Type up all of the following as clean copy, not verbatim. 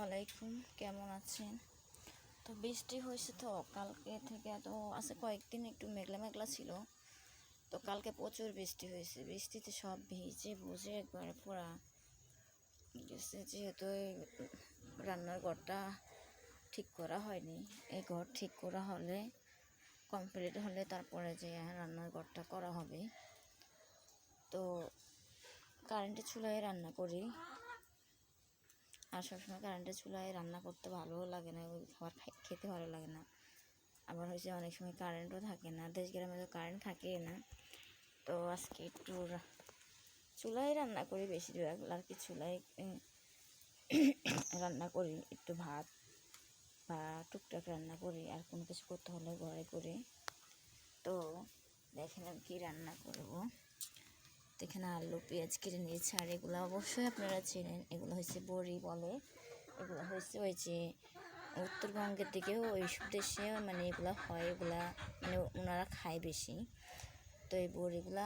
আলাইকুম, কেমন আছেন? তো বৃষ্টি হয়েছে তো কালকে থেকে, তো আছে কয়েকদিন একটু মেঘলা মেঘলা ছিল। তো কালকে প্রচুর বৃষ্টি হয়েছে, বৃষ্টিতে সব ভিজে বুঝে একবারে পুরা গেছে। যেহেতু রান্নার ঘরটা ঠিক করা হয়নি, এই ঘর ঠিক করা হলে কমপ্লিট হলে তারপরে যে রান্নার ঘরটা করা হবে। তো কারেন্টের চুলায় রান্না করি, আর সবসময় কারেন্টের চুলায় রান্না করতে ভালোও লাগে না, ওই খাবার খেতে ভালো লাগে না। আবার হয়েছে অনেক সময় কারেন্টও থাকে না, দেশ গ্রামে তো কারেন্ট থাকেই না। তো আজকে একটু চুলায় রান্না করি, বেশিরভাগ আর কি চুলায় রান্না করি। একটু ভাত বা টুকটাক রান্না করি, আর কোনো কিছু করতে হলে ঘরে করি। তো দেখেন আমি কী রান্না করবো। এখানে আলু পেঁয়াজ কেটে নিয়েছি, আর এগুলো অবশ্যই আপনারা চেনেন, এগুলো হচ্ছে বড়ি বলে। এগুলো হচ্ছে ওই যে উত্তরবঙ্গের দিকেও ওই সব দেশে মানে এগুলো হয়, এগুলা মানে ওনারা খায় বেশি। তো এই বড়িগুলা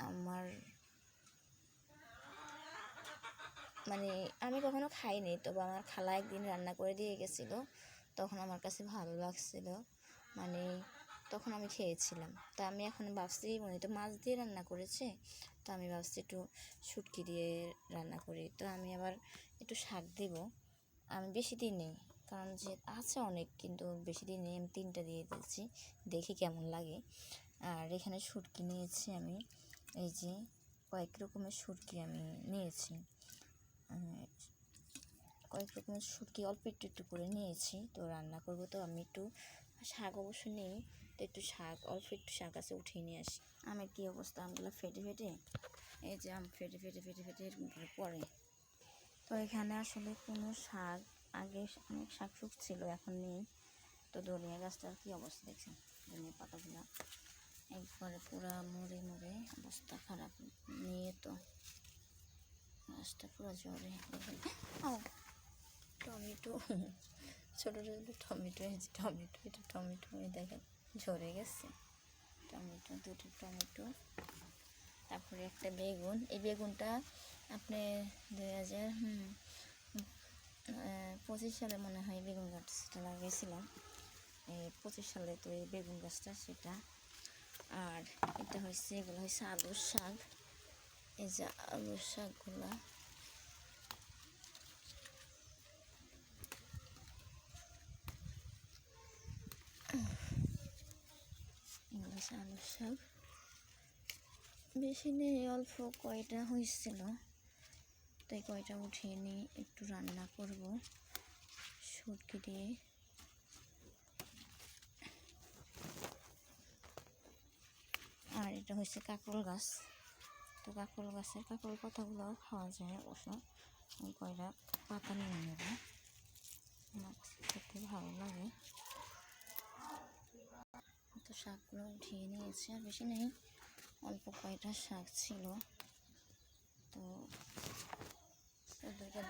আমার মানে আমি কখনো খাইনি, তবে আমার খালা একদিন রান্না করে দিয়ে গেছিলো, তখন আমার কাছে ভালো লাগছিল, মানে তখন আমি খেয়েছিলাম। তা আমি এখন ভাবছি উনি তো মাছ দিয়ে রান্না করেছে, তো আমি ভাবছি একটু শুটকি দিয়ে রান্না করি। তো আমি আবার একটু শাক দেব, আমি বেশি দিন নেই, কারণ যে আছে অনেক, কিন্তু বেশি দিন নেই, আমি 3টা দিয়ে দিচ্ছি, দেখি কেমন লাগে। আর এখানে শুটকি নিয়েছি আমি, এই যে কয়েক রকমের শুটকি আমি নিয়েছি, কয়েক রকমের শুটকি অল্প একটু একটু করে নিয়েছি। তো রান্না করব, তো আমি একটু শাক অবশ্য নেই, তো একটু শাক অল্প একটু শাক আছে উঠিয়ে নিয়ে আসি। আমের কী অবস্থা, আমগুলো ফেটে ফেটে, এই যে আম ফেটে ফেটে ফেটে ফেটে এরকম করে পড়ে। তো এখানে আসলে কোনো শাক, আগে অনেক শাক শুক ছিল, এখন নেই। তো ধনিয়া গাছটার কী অবস্থা দেখছেন, ধনিয়া পাতাগুলো একবারে পুরা মরে মরে অবস্থা খারাপ, নিয়ে তো গাছটা পুরো জ্বরে। টমেটো, ছোটো ছোটো টমেটো, এই যে টমেটো, এটা টমেটো দেখেন ঝরে গেছে। টমেটো, 2টো টমেটো, তারপরে একটা বেগুন। এই বেগুনটা আপনি 2025 সালে মনে হয় বেগুন গাছটা লাগিয়েছিলাম, 25 সালে। তো এই বেগুন গাছটা সেটা। আর এটা হচ্ছে, এগুলো হচ্ছে আলুর শাক, এই যে আলুর শাকগুলা, এগুলো হচ্ছে আলুর শাক। বেশি নেই, অল্প কয়টা হয়েছিল, তাই কয়টা উঠিয়ে নিয়ে একটু রান্না করব শুটকি দিয়ে। আর এটা হচ্ছে কাঁকরোল গাছ, তো কাঁকরোল গাছের কাঁকরোল পাতাগুলোও খাওয়া যায় অবশ্য। ওই কয়টা পাতা নিয়ে নেব, আমার খেতে ভালো লাগে। তো শাকগুলো উঠিয়ে নিয়েছি, আর বেশি নেই, অল্প কয়টা শাক ছিল। তো দুইটা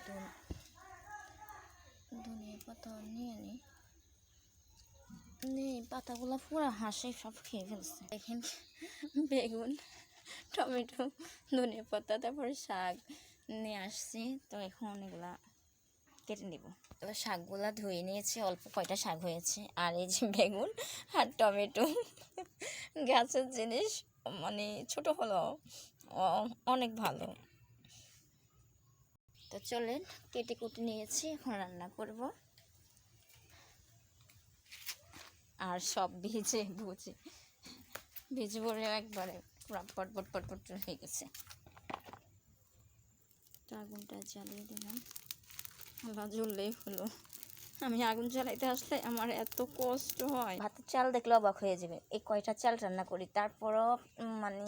ধনিয়া পাতা নিয়ে নিই, পাতাগুলো পুরো হাঁসে সব খেয়ে ফেলছে। দেখেন বেগুন, টমেটো, ধনিয়া পাতা, তারপরে শাক নিয়ে আসছি। তো এখন এগুলা কেটে নেব। তো শাকগুলা ধুয়ে নিয়েছি, অল্প কয়টা শাক হয়েছে। আর এই যে বেগুন আর টমেটো, গাছের জিনিস মানে ছোট হলো অনেক ভালো। তো চলেন কেটে কুটে নিয়েছি, এখন রান্না করব। আর সব ভিজে ভিজে পড়ে একবারে পটপট পটপট হয়ে গেছে। তো আগুনটা জ্বালিয়ে দিলাম, আল্লাহ জ্বললেই হলো। আমি আগুন জ্বালাইতে আসলে আমার এত কষ্ট হয়, ভাতের চাল দেখলে অবাক হয়ে যাবে। এই কয়টা চাল রান্না করি, তারপরও মানে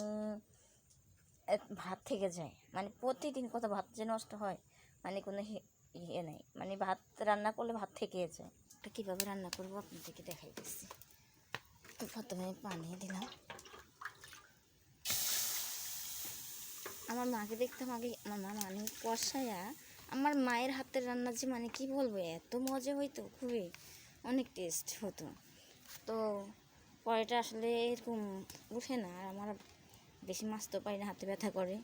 ভাত থেকে যায়, মানে প্রতিদিন কত ভাত যে নষ্ট হয়, মানে কোনো ইয়ে নেই, মানে ভাত রান্না করলে ভাত থেকে যায়। এটা কীভাবে রান্না করবো আপনাদেরকে দেখাইতেছি। তো প্রথমে পানি দিলাম, আমার মাকে দেখতাম আগে, আমার মা মানে কষায়া, আমার মায়ের হাতের রান্না যে মানে কি বলবো, এত মজা হইতো, খুবই অনেক টেস্ট হতো। তো পরেটা আসলে এরকম উঠে না, আর আমার বেশি মাছ তো পাই না, হাতে ব্যথা করে।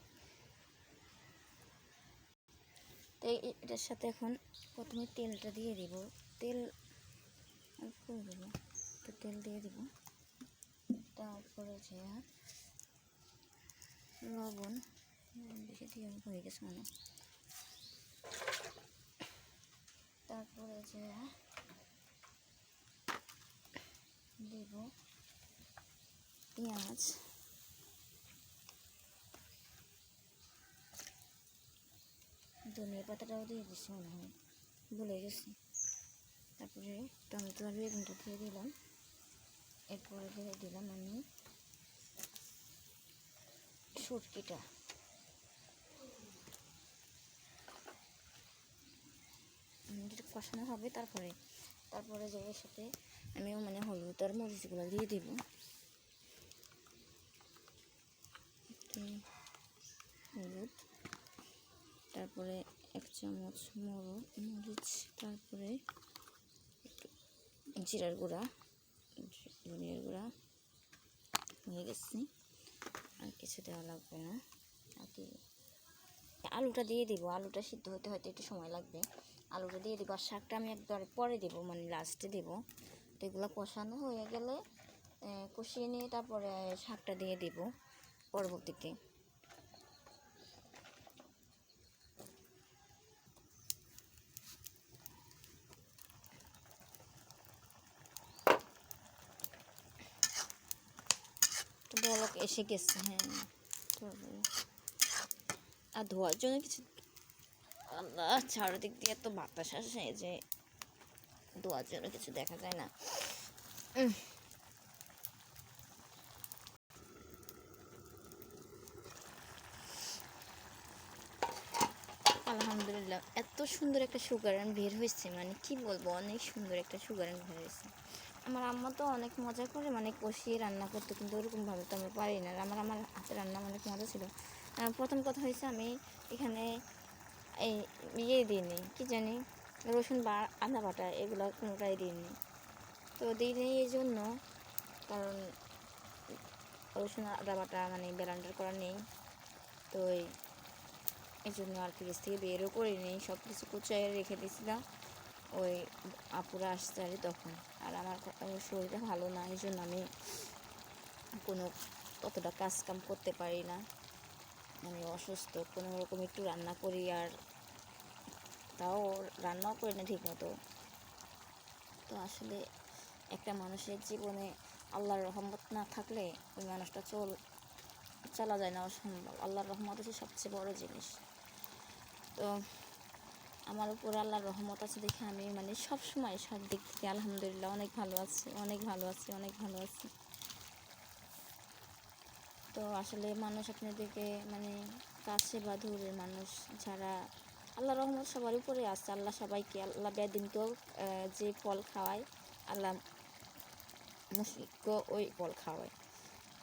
তো এটার সাথে এখন প্রথমে তেলটা দিয়ে দিব। তেল অল্প দেবো, একটু তেল দিয়ে দিব। তারপরে যে লবণ বেশি দিয়ে হয়ে গেছে মনে। তারপরে যে দেব পেঁয়াজ, ধনিয়া পাতাটাও দিয়ে দিচ্ছি মনে হয়, ভুলে গেছি। তারপরে টমেটো আর বেগুনটা দিয়ে দিলাম। এরপরে দিয়ে দিলাম আমি শুটকিটা। যেটা কষানো হবে। তারপরে যে এর সাথে আমিও মানে হলুদ আর মরিচগুলো দিয়ে দিব। হলুদ, তারপরে 1 চামচ মরিচ, তারপরে জিরার গুঁড়া, ধনিয়ার গুঁড়া হয়ে গেছে। আর কিছু দেওয়া লাগবে না। আর কি আলুটা দিয়ে দিব। আলুটা সিদ্ধ হতে হয়তো একটু সময় লাগবে। আলুটা দিয়ে দিব। আর শাকটা আমি একবার পরে দেব, মানে লাস্টে দেব। তো এগুলো কষানো হয়ে গেলে কষিয়ে নিয়ে তারপরে শাকটা দিয়ে দিব পরবর্তীতে। তো বলক এসে গেছে। হ্যাঁ, আর ধোয়ার জন্য কিছু, আল্লাহ চারিদিক দিয়ে এত বাতাস আসে যে ধোয়ার জন্য কিছু দেখা যায় না। আলহামদুলিল্লাহ, এত সুন্দর একটা সুগারান বের হয়েছে, মানে কি বলবো, অনেক সুন্দর একটা সুগারান বের হয়েছে। আমার আম্মা তো অনেক মজা করে মানে কষিয়ে রান্না করতো, কিন্তু ওরকমভাবে তো আমি পারি না। আমার হাতে রান্না অনেক মজা ছিল। প্রথম কথা হয়েছে আমি এখানে এই দিইনি, কি জানি, রসুন বা আদা বাটা এগুলো কোনোটাই দিইনি। তো দিইনি এই জন্য, কারণ রসুন আদা বাটা মানে ব্লেন্ডার করা নেই। তো এই জন্য আর ফ্রিজ থেকে বেরও করিনি, সব কিছু কুচায় রেখে দিয়েছিলাম। ওই আপুরা আসতে আর তখন। আর আমার শরীরটা ভালো না, এই জন্য আমি কোনো ততটা কাজ কাম করতে পারি না। আমি অসুস্থ, কোনো রকম একটু রান্না করি, আর তাও রান্নাও করি না ঠিক মতো। তো আসলে একটা মানুষের জীবনে আল্লাহর রহমত না থাকলে ওই মানুষটা চলা যায় না, অসম্ভব। আল্লাহর রহমত হচ্ছে সবচেয়ে বড় জিনিস। তো আমার উপর আল্লাহর রহমত আছে দেখে আমি মানে সব সময় সব দিক থেকে আলহামদুলিল্লাহ অনেক ভালো আছি, অনেক ভালো আছি, অনেক ভালো আছি। তো আসলে মানুষ আপনাদেরকে মানে কাছে বা দূরের মানুষ যারা, আল্লাহর রহমত সবার উপরে আছে। আল্লাহ সবাইকে, আল্লাহ বেদিনকেও যে ফল খাওয়ায়, আল্লাহ মুশরিককেও ওই ফল খাওয়ায়।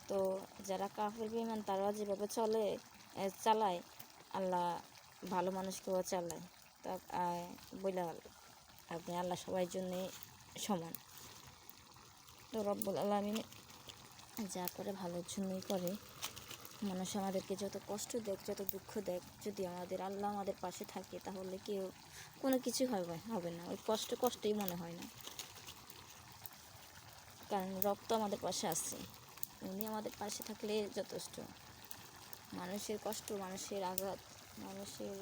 তো যারা কাফের বেঈমান তারাও যেভাবে চালায়, আল্লাহ ভালো মানুষকেও চালায়। তা বইলা আপনি আল্লাহ সবার জন্যে সমান। তো রব্বুল আলামিন যা করে ভালোর জন্যই করে। মানুষ আমাদেরকে যত কষ্ট দেখ, যত দুঃখ দেখ, যদি আল্লাহ আমাদের পাশে থাকে তাহলে কেউ কোনো কিছু হবে না। ওই কষ্টই মনে হয় না, কারণ রব তো আমাদের পাশে আছে। উনি আমাদের পাশে থাকলে যথেষ্ট। মানুষের কষ্ট, মানুষের আঘাত, মানুষের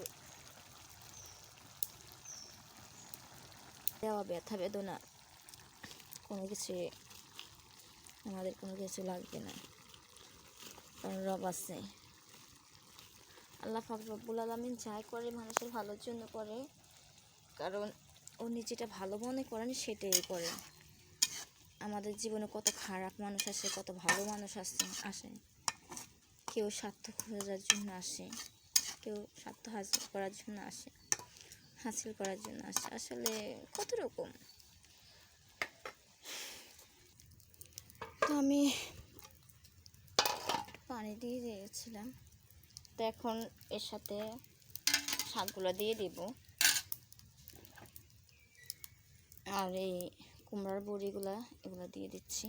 দেওয়া ব্যথা বেদনা কোনো কিছু লাগবে না, কারণ রব আছে। আল্লাহ পাক রব্বুল আলামিন যা করে মানুষের ভালোর জন্য করে, কারণ উনি যেটা ভালো মনে করেন সেটাই করে। আমাদের জীবনে কত খারাপ মানুষ আসে, কত ভালো মানুষ আসে। কেউ স্বার্থ খোঁজার জন্য আসে, কেউ স্বার্থ হাসিল করার জন্য আসে। আসলে কত রকম। তো আমি পানি দিয়ে দিয়েছিলাম। তো এখন এর সাথে শাকগুলো দিয়ে দিব, আর এই কুমড়ার বড়িগুলো এগুলো দিয়ে দিচ্ছি।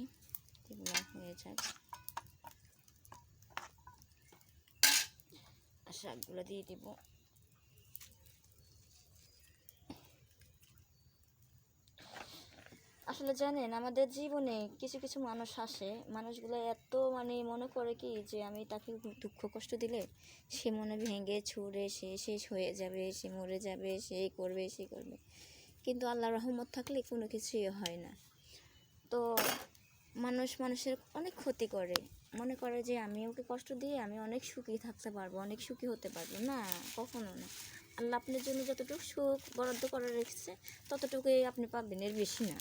এগুলো হয়ে যাক, আর শাকগুলো দিয়ে দিব। আসলে জানেন, আমাদের জীবনে কিছু কিছু মানুষ আসে, মানুষগুলো এত মনে করে কি যে আমি তাকে দুঃখ কষ্ট দিলে সে মনে ভেঙে ছুঁড়ে সে শেষ হয়ে যাবে, সে মরে যাবে, সে করবে সে করবে। কিন্তু আল্লাহর রহমত থাকলে কোনো কিছুই হয় না। তো মানুষের অনেক ক্ষতি করে, মনে করে যে আমি ওকে কষ্ট দিয়ে আমি অনেক সুখী থাকতে পারবো, অনেক সুখী হতে পারবো। না, কখনো না। আল্লাহ আপনার জন্য যতটুকু সুখ বরাদ্দ করে রেখেছে ততটুকুই আপনি পাবেন, এর বেশি না।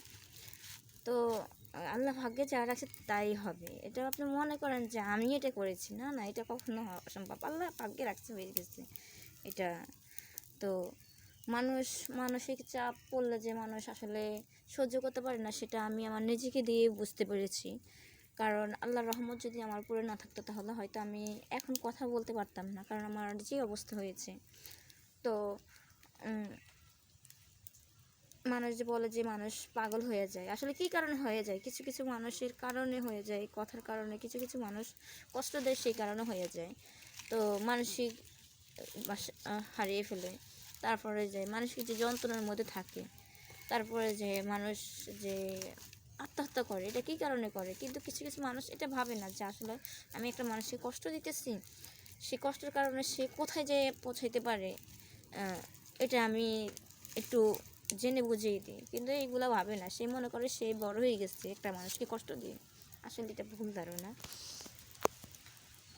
তো আল্লাহ ভাগ্যে যা রাখছে তাই হবে। এটা আপনি মনে করেন যে আমি এটা করেছি, না না, এটা কখনো অসম্ভব। আল্লাহ ভাগ্যে রাখছে, হয়ে গেছে এটা। তো মানসিক চাপ পড়লে যে মানুষ আসলে সহ্য করতে পারে না, সেটা আমি আমার নিজেকে দিয়ে বুঝতে পেরেছি। কারণ আল্লাহর রহমত যদি আমার উপরে না থাকতো তাহলে হয়তো আমি এখন কথা বলতে পারতাম না, কারণ আমার যে অবস্থা হয়েছে। তো মানুষ যে বলে যে মানুষ পাগল হয়ে যায়, আসলে কী কারণে হয়ে যায়? কিছু কিছু মানুষের কারণে হয়ে যায়, কথার কারণে। কিছু কিছু মানুষ কষ্ট দেয়, সেই কারণে হয়ে যায়। তো মানসিক হারিয়ে ফেলে, তারপরে যে মানসিক যে যন্ত্রণার মধ্যে থাকে, তারপরে যে মানুষ যে আত্মহত্যা করে, এটা কী কারণে করে? কিন্তু কিছু কিছু মানুষ এটা ভাবে না যে আসলে আমি একটা মানুষকে কষ্ট দিতেছি, সে কষ্টের কারণে সে কোথায় যেয়ে পৌঁছাইতে পারে, এটা আমি একটু জেনে বুঝিয়ে দিই। কিন্তু এইগুলো ভাবে না, সে মনে করে সে বড় হয়ে গেছে একটা মানুষকে কষ্ট দিয়ে। আসলে এটা ভুল ধারণা।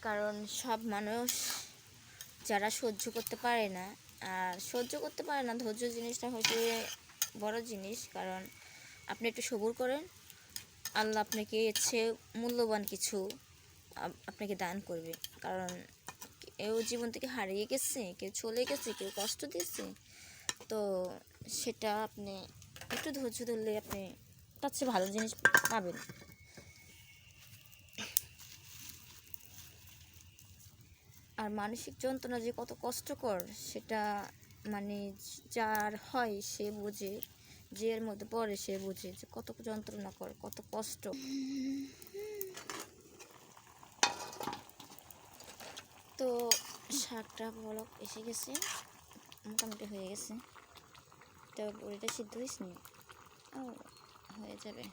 কারণ সব মানুষ যারা সহ্য করতে পারে না, আর সহ্য করতে পারে না, ধৈর্য জিনিসটা হচ্ছে বড় জিনিস। কারণ আপনি একটু সবুর করেন, আল্লাহ আপনাকে এর চেয়ে মূল্যবান কিছু আপনাকে দান করবে। কারণ কেউ জীবন থেকে হারিয়ে গেছে, কেউ চলে গেছে, কেউ কষ্ট দিয়েছে, তো সেটা আপনি একটু ধৈর্য ধরলে আপনি তার চেয়ে ভালো জিনিস পাবেন। আর মানসিক যন্ত্রণা যে কত কষ্টকর সেটা যার হয় সে বোঝে, যে এর মধ্যে পড়ে সে বোঝে যে কত যন্ত্রণাকর, কত কষ্ট। তো শাকটা বলক এসে গেছে, মোটামুটি হয়ে গেছে। তো বড়িটা সিদ্ধ হয়েছে নি, ও হয়ে যাবে।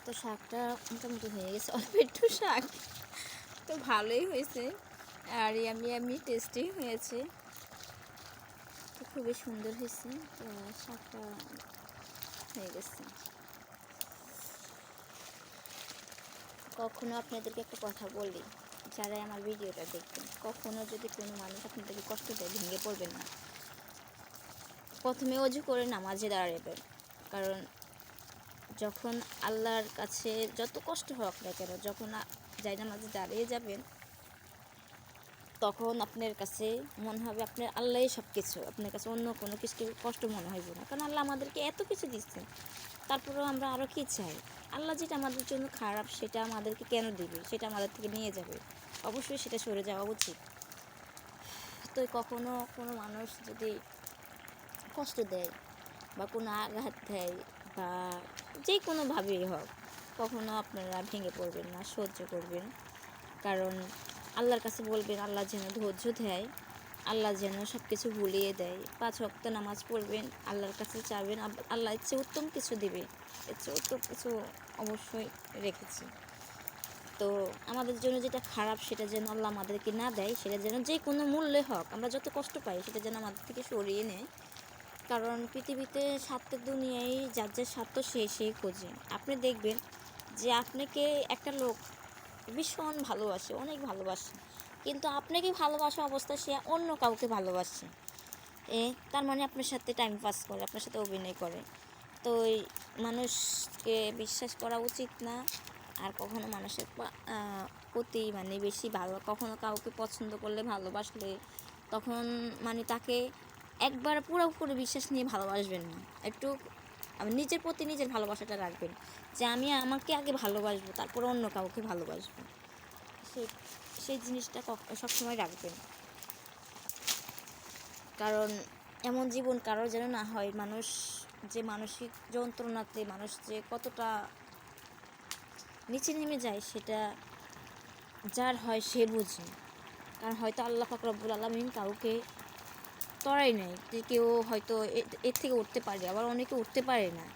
তো শাকটা মোটামুটি হয়ে গেছে, অল্প একটু শাক, তো ভালোই হয়েছে। আর আমি টেস্টি হয়েছে, তো খুবই সুন্দর হয়েছে। তো শাকটা হয়ে গেছে। কখনো আপনাদেরকে একটা কথা বলি, যারা আমার ভিডিওটা দেখবেন, কখনো যদি কোনো মানুষ আপনাদেরকে কষ্ট দেয় ভেঙে পড়বেন না। প্রথমে অজু করে নামাজে দাঁড়াবেন। কারণ যখন আল্লাহর কাছে যত কষ্ট হোক না কেন, যখন জায়নামাজে দাঁড়িয়ে যাবেন, তখন আপনার কাছে মনে হবে আপনার আল্লাহই সব কিছু, আপনার কাছে অন্য কোনো কিছু কষ্ট মনে হইব না। কারণ আল্লাহ আমাদেরকে এত কিছু দিচ্ছে, তারপরেও আমরা আরও কী চাই? আল্লাহ যেটা আমাদের জন্য খারাপ সেটা আমাদেরকে কেন দিবে? সেটা আমাদের থেকে নিয়ে যাবে, অবশ্যই সেটা সরে যাওয়া উচিত। তো কখনো কোনো মানুষ যদি কষ্ট দেয় বা কোনো আঘাত দেয় বা যে কোনোভাবেই হোক, কখনো আপনারা ভেঙে পড়বেন না, সহ্য করবেন। কারণ আল্লাহর কাছে বলবেন আল্লাহ যেন ধৈর্য দেয়, আল্লাহ যেন সব কিছু ভুলিয়ে দেয়। 5 ওয়াক্ত নামাজ পড়বেন, আল্লাহর কাছে চাইবেন, আল্লাহ ইচ্ছে উত্তম কিছু দিবে, ইচ্ছে উত্তম কিছু অবশ্যই রেখেছি। তো আমাদের জন্য যেটা খারাপ সেটা যেন আল্লাহ আমাদেরকে না দেয়, সেটা যেন যে কোনো মূল্যে হোক, আমরা যত কষ্ট পাই সেটা যেন আমাদের থেকে সরিয়ে নেয়। কারণ পৃথিবীতে স্বার্থের দুনিয়ায় যার যার স্বার্থ সেই খোঁজে। আপনি দেখবেন যে আপনাকে একটা লোক ভীষণ ভালোবাসে, অনেক ভালোবাসে, কিন্তু আপনাকে ভালোবাসা অবস্থায় সে অন্য কাউকে ভালোবাসে, তার আপনার সাথে টাইম পাস করে, আপনার সাথে অভিনয় করে। তো এই মানুষকে বিশ্বাস করা উচিত না। আর কখনো মানুষের প্রতি বেশি কখনো কাউকে পছন্দ করলে, ভালোবাসলে, তখন তাকে একবার পুরোপুরি বিশ্বাস নিয়ে ভালোবাসবেন না। একটু নিজের প্রতি নিজের ভালোবাসাটা রাখবেন, যে আমি আমাকে আগে ভালোবাসবো, তারপর অন্য কাউকে ভালোবাসবো। সেই সেই জিনিসটা সবসময় রাখবেন। কারণ এমন জীবন কারোর যেন না হয়, মানুষ যে মানসিক যন্ত্রণাতে মানুষ যে কতটা নিচে নেমে যায় সেটা যার হয় সে বুঝে। কারণ হয়তো আল্লাহ পাক রব্বুল আলামিন কাউকে তরাই নেয়, যে কেউ হয়তো এর থেকে উঠতে পারে, আবার অনেকে উঠতে পারে না।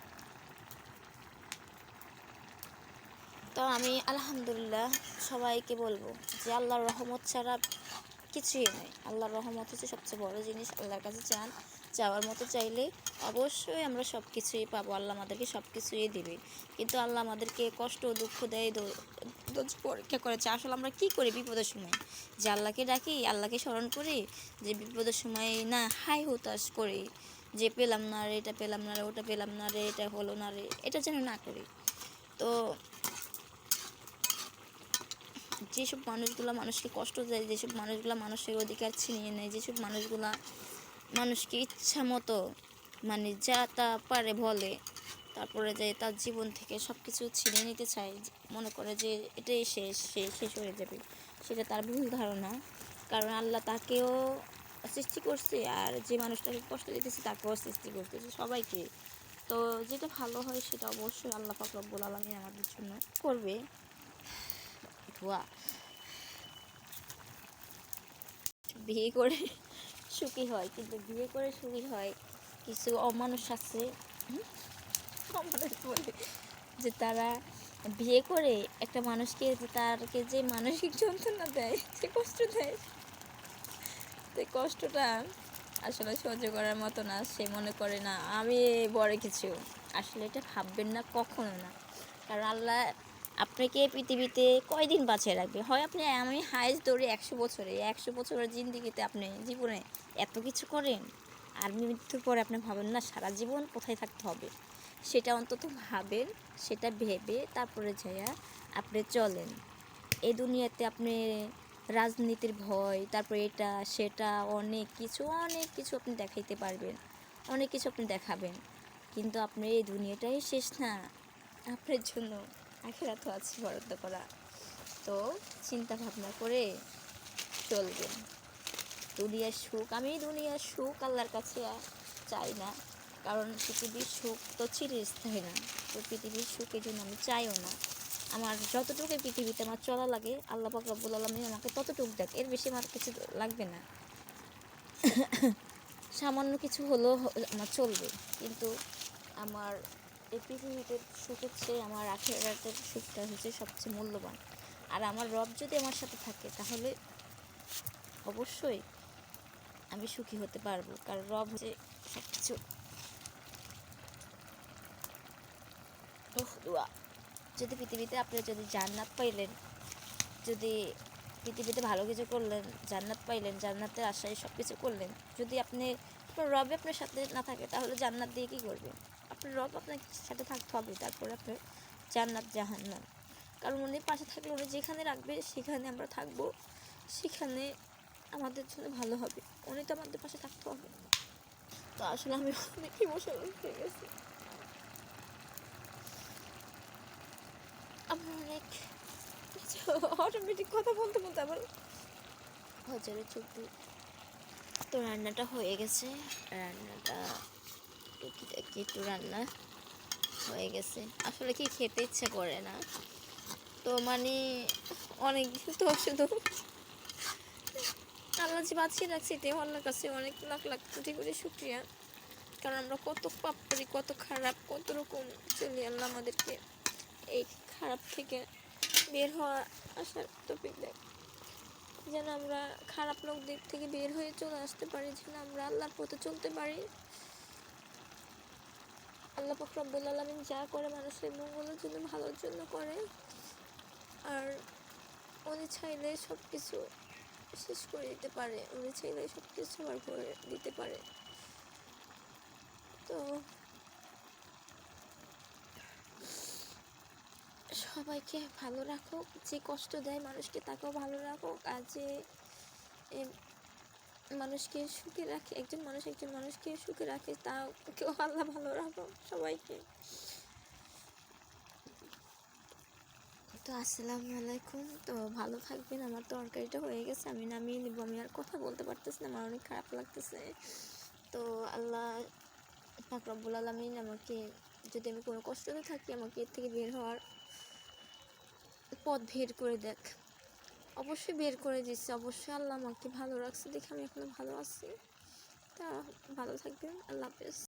তো আমি আলহামদুলিল্লাহ সবাইকে বলবো যে আল্লাহর রহমত ছাড়া কিছুই নয়। আল্লাহর রহমত হচ্ছে সবচেয়ে বড় জিনিস। আল্লাহর কাছে চান, চাওয়ার মতো চাইলে অবশ্যই আমরা সব কিছুই পাবো। আল্লাহ আমাদেরকে সব কিছুই দেবে, কিন্তু আল্লাহ আমাদেরকে কষ্ট দুঃখ দেয়, পরীক্ষা করেছে। আসলে আমরা কি করি বিপদের সময়? যে আল্লাহকে ডাকি, আল্লাহকে স্মরণ করি, যে বিপদের সময় না হাই হুতাশ করি যে পেলাম না রে, এটা পেলাম না রে, ওটা পেলাম না রে, এটা হলো না রে, এটা যেন না করি। তো যেসব মানুষগুলো মানুষকে কষ্ট দেয়, যেসব মানুষগুলো মানুষের অধিকার ছিনিয়ে নেয়, যেসব মানুষগুলা মানুষকে ইচ্ছা মতো মানে যা তা পারে বলে, তারপরে যে তার জীবন থেকে সব কিছু ছিনিয়ে নিতে চায়, মনে করে যে এটাই শেষ, সে শেষ হয়ে যাবে, সেটা তার ভুল ধারণা। কারণ আল্লাহ তাকেও সৃষ্টি করছে, আর যে মানুষটাকে কষ্ট দিতেছে তাকেও সৃষ্টি করতেছে, সবাইকে। তো যেটা ভালো হয় সেটা অবশ্যই আল্লাহ পাক রব্বুল আলামিন আমাদের জন্য করবে। ধোয়া বিয়ে করে সুখী হয়, কিন্তু বিয়ে করে সুখী হয় কিছু অমানুষ আছে, অমানুষ বলে, যে তারা বিয়ে করে একটা মানুষকে, যে তারকে যে মানসিক যন্ত্রণা দেয়, যে কষ্ট দেয়, সেই কষ্টটা আসলে সহ্য করার মতো না। সে মনে করে না আমি বড় কিছু। আসলে এটা ভাববেন না, কখনো না। কারণ আল্লাহ আপনাকে পৃথিবীতে কয়দিন বাঁচিয়ে রাখবে? হয় আপনি, আমি হায়েস্ট ধরি 100 বছরে, 100 বছরের জিন্দিগিতে আপনি জীবনে এত কিছু করেন, আর মৃত্যুর পরে আপনি ভাবেন না সারা জীবন কোথায় থাকতে হবে? সেটা অন্তত ভাবেন, সেটা ভেবে তারপরে যাইয়া আপনি চলেন। এই দুনিয়াতে আপনি রাজনীতির ভয়, তারপর এটা সেটা অনেক কিছু আপনি দেখাইতে পারবেন, অনেক কিছু আপনি দেখাবেন, কিন্তু আপনার এই দুনিয়াটাই শেষ না। আপনার জন্য আখিরাতও আছে বরাদ্দ করা। তো চিন্তা ভাবনা করে চলবেন। দুনিয়ার সুখ, আমি দুনিয়ার সুখ আল্লাহর কাছে চাই না, কারণ পৃথিবীর সুখ তো চিরস্থায়ী না। তো পৃথিবীর সুখের জন্য আমি চাইও না। আমার যতটুকু পৃথিবীতে আমার চলা লাগে, আল্লাহ পাক রব্বুল আলামিন আমাকে ততটুকু দেখ, এর বেশি আমার কিছু লাগবে না। সামান্য কিছু হলেও আমার চলবে, কিন্তু আমার এই পৃথিবীতে সুখের চেয়ে আমার আখিরাতের সুখটা হচ্ছে সবচেয়ে মূল্যবান। আর আমার রব যদি আমার সাথে থাকে তাহলে অবশ্যই আমি সুখী হতে পারবো, কারণ রব হচ্ছে সব কিছু। দোয়া, যদি পৃথিবীতে আপনি যদি জান্নাত পাইলেন, যদি পৃথিবীতে ভালো কিছু করলেন, জান্নাত পাইলেন, জান্নাতের আশায় সব কিছু করলেন, যদি আপনি আপনার রবে আপনার সাথে না থাকে, তাহলে জান্নাত দিয়ে কী করবেন? আপনার রব আপনার সাথে থাকতে হবে, তারপরে আপনার জান্নাত জাহান্নাম। কারণ উনি পাশে থাকলে উনি যেখানে রাখবে সেখানে আমরা থাকবো, সেখানে আমাদের জন্য ভালো হবে। উনি তো আমাদের পাশে থাকতে হবে। তো আসলে আমি অনেক ইমোশনাল হয়ে গেছি, আমার অনেক অটোমেটিক কথা বলতে বলতে আবার হজরে চোখ দিয়ে। তো রান্নাটা হয়ে গেছে, রান্নাটা টুকিটাকি একটু রান্না হয়ে গেছে। আসলে কি খেতে ইচ্ছে করে না, তো মানে অনেক দিন তো শুধু আল্লাহ যে বাঁচিয়ে রাখছি এতে আল্লাহর কাছে অনেক লাখ লাখ কোটি কোটি শুক্রিয়া। কারণ আমরা কত পাপ করি, কত খারাপ, কত রকম চলি, আল্লাহ আমাদেরকে এই খারাপ থেকে বের হওয়া আসার তৌফিক দেয়, যেন আমরা খারাপ লোক দিক থেকে বের হয়ে চলে আসতে পারি, যেন আমরা আল্লাহর পথে চলতে পারি। আল্লাহ পাক রব্বুল আলামিন যা করে মানুষের মঙ্গলের জন্য, ভালোর জন্য করে। আর উনি চাইলে সব কিছু শেষ করে দিতে পারে, উনি চাইলে সব কিছু আবার করে দিতে পারে। তো সবাইকে ভালো রাখুক, যে কষ্ট দেয় মানুষকে তাকেও ভালো রাখুক, আর যে মানুষকে সুখে রাখে, একজন মানুষকে সুখে রাখে, তাকেও আল্লাহ ভালো রাখুক সবাইকে। তো আসসালামু আলাইকুম। তো ভালো থাকবেন। আমার তরকারিটা হয়ে গেছে, আমি নামিয়ে নিব। আমি আর কথা বলতে পারতেছি না, আমার অনেক খারাপ লাগতেছে। তো আল্লাহ পাক রব্বুল আলামিন আমাকে, যদি আমি কোনো কষ্টতে থাকি, আমাকে এর থেকে বের হওয়ার পথ বের করে দেখ। অবশ্যই বের করে দিচ্ছে, অবশ্যই আল্লাহ আমাকে ভালো রাখছে দেখে আমি এখনো ভালো আছি। তা ভালো থাকবেন, আল্লাহ হাফেজ।